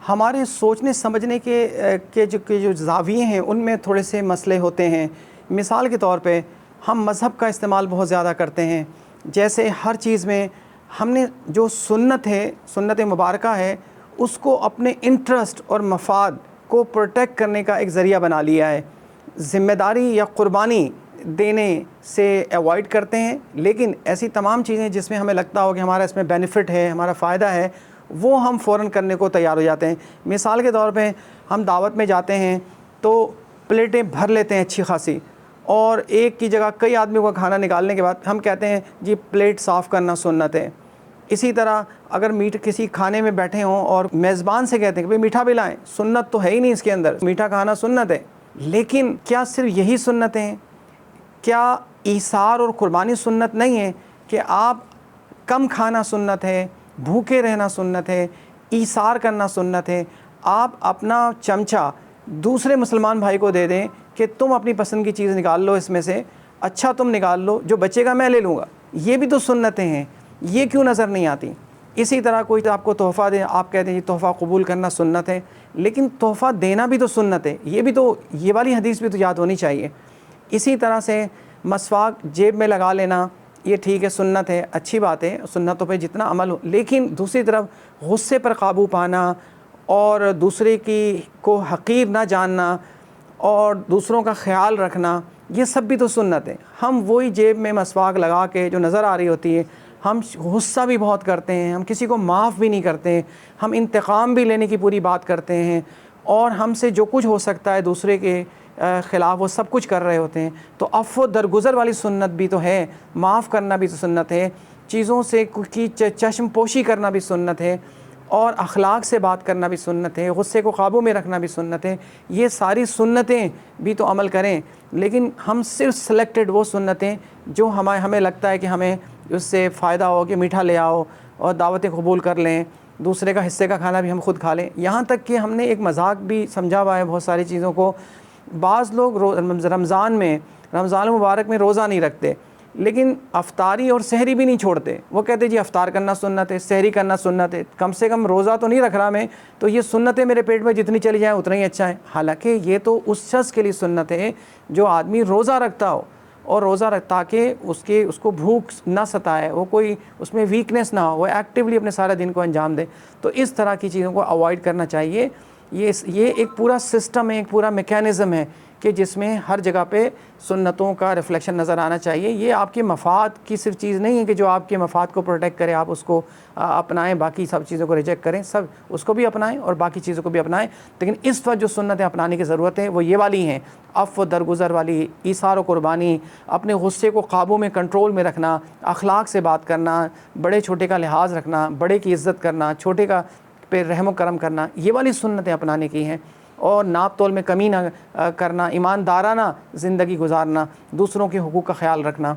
ہمارے سوچنے سمجھنے کے جو زاویے ہیں ان میں تھوڑے سے مسئلے ہوتے ہیں۔ مثال کے طور پہ ہم مذہب کا استعمال بہت زیادہ کرتے ہیں، جیسے ہر چیز میں ہم نے جو سنت ہے، سنت مبارکہ ہے، اس کو اپنے انٹرسٹ اور مفاد کو پروٹیکٹ کرنے کا ایک ذریعہ بنا لیا ہے۔ ذمہ داری یا قربانی دینے سے ایوائڈ کرتے ہیں، لیکن ایسی تمام چیزیں جس میں ہمیں لگتا ہو کہ ہمارا اس میں بینیفٹ ہے، ہمارا فائدہ ہے، وہ ہم فوراً کرنے کو تیار ہو جاتے ہیں۔ مثال کے طور پہ ہم دعوت میں جاتے ہیں تو پلیٹیں بھر لیتے ہیں اچھی خاصی، اور ایک کی جگہ کئی آدمیوں کا کھانا نکالنے کے بعد ہم کہتے ہیں جی پلیٹ صاف کرنا سنت ہے۔ اسی طرح اگر کسی کھانے میں بیٹھے ہوں اور میزبان سے کہتے ہیں کہ بھئی میٹھا بھی لائیں، سنت تو ہے ہی نہیں اس کے اندر، میٹھا کھانا سنت ہے۔ لیکن کیا صرف یہی سنتیں ہیں؟ کیا ایثار اور قربانی سنت نہیں ہے کہ آپ کم کھانا سنت ہے، بھوکے رہنا سنت ہے، ایثار کرنا سنت ہے؟ آپ اپنا چمچہ دوسرے مسلمان بھائی کو دے دیں کہ تم اپنی پسند کی چیز نکال لو، اس میں سے اچھا تم نکال لو، جو بچے گا میں لے لوں گا۔ یہ بھی تو سنتیں ہیں، یہ کیوں نظر نہیں آتی؟ اسی طرح کوئی آپ کو تحفہ دے، آپ کہتے ہیں یہ تحفہ قبول کرنا سنت ہے، لیکن تحفہ دینا بھی تو سنت ہے، یہ والی حدیث بھی تو یاد ہونی چاہیے۔ اسی طرح سے مسواک جیب میں لگا لینا، یہ ٹھیک ہے، سنت ہے، اچھی بات ہے، سنتوں پہ جتنا عمل ہو، لیکن دوسری طرف غصے پر قابو پانا اور دوسرے کو حقیر نہ جاننا اور دوسروں کا خیال رکھنا، یہ سب بھی تو سنت ہے۔ ہم وہی جیب میں مسواک لگا کے جو نظر آ رہی ہوتی ہے، ہم غصہ بھی بہت کرتے ہیں، ہم کسی کو معاف بھی نہیں کرتے ہیں، ہم انتقام بھی لینے کی پوری بات کرتے ہیں، اور ہم سے جو کچھ ہو سکتا ہے دوسرے کے خلاف وہ سب کچھ کر رہے ہوتے ہیں۔ تو عفو درگزر والی سنت بھی تو ہے، معاف کرنا بھی تو سنت ہے، چیزوں سے کی چشم پوشی کرنا بھی سنت ہے، اور اخلاق سے بات کرنا بھی سنت ہے، غصے کو قابو میں رکھنا بھی سنت ہے۔ یہ ساری سنتیں بھی تو عمل کریں، لیکن ہم صرف سلیکٹڈ وہ سنتیں جو ہمیں لگتا ہے کہ ہمیں اس سے فائدہ ہو کہ میٹھا لے آؤ اور دعوتیں قبول کر لیں، دوسرے کا حصے کا کھانا بھی ہم خود کھا لیں۔ یہاں تک کہ ہم نے ایک مذاق بھی سمجھا ہوا ہے بہت ساری چیزوں کو۔ بعض لوگ رمضان مبارک میں روزہ نہیں رکھتے، لیکن افطاری اور سحری بھی نہیں چھوڑتے۔ وہ کہتے جی افطار کرنا سنت ہے، سحری کرنا سنت ہے، کم سے کم روزہ تو نہیں رکھ رہا میں، تو یہ سنتیں میرے پیٹ میں جتنی چلی جائیں اتنا ہی اچھا ہے۔ حالانکہ یہ تو اس شخص کے لیے سنت ہے جو آدمی روزہ رکھتا ہو، اور روزہ تاکہ اس کو بھوک نہ ستائے، وہ کوئی اس میں ویکنس نہ ہو، وہ ایکٹیولی اپنے سارے دن کو انجام دے۔ تو اس طرح کی چیزوں کو اوائڈ کرنا چاہیے۔ یہ ایک پورا سسٹم ہے، ایک پورا میکینزم ہے کہ جس میں ہر جگہ پہ سنتوں کا ریفلیکشن نظر آنا چاہیے۔ یہ آپ کے مفاد کی صرف چیز نہیں ہے کہ جو آپ کے مفاد کو پروٹیکٹ کرے آپ اس کو اپنائیں، باقی سب چیزوں کو ریجیکٹ کریں، سب اس کو بھی اپنائیں اور باقی چیزوں کو بھی اپنائیں۔ لیکن اس وقت جو سنتیں اپنانے کی ضرورت ہے وہ یہ والی ہیں، عفو درگزر والی، ایثار و قربانی، اپنے غصے کو قابو میں، کنٹرول میں رکھنا، اخلاق سے بات کرنا، بڑے چھوٹے کا لحاظ رکھنا، بڑے کی عزت کرنا، چھوٹے کا پہ رحم و کرم کرنا، یہ والی سنتیں اپنانے کی ہیں۔ اور ناپ تول میں کمی نہ کرنا، ایماندارانہ زندگی گزارنا، دوسروں کے حقوق کا خیال رکھنا۔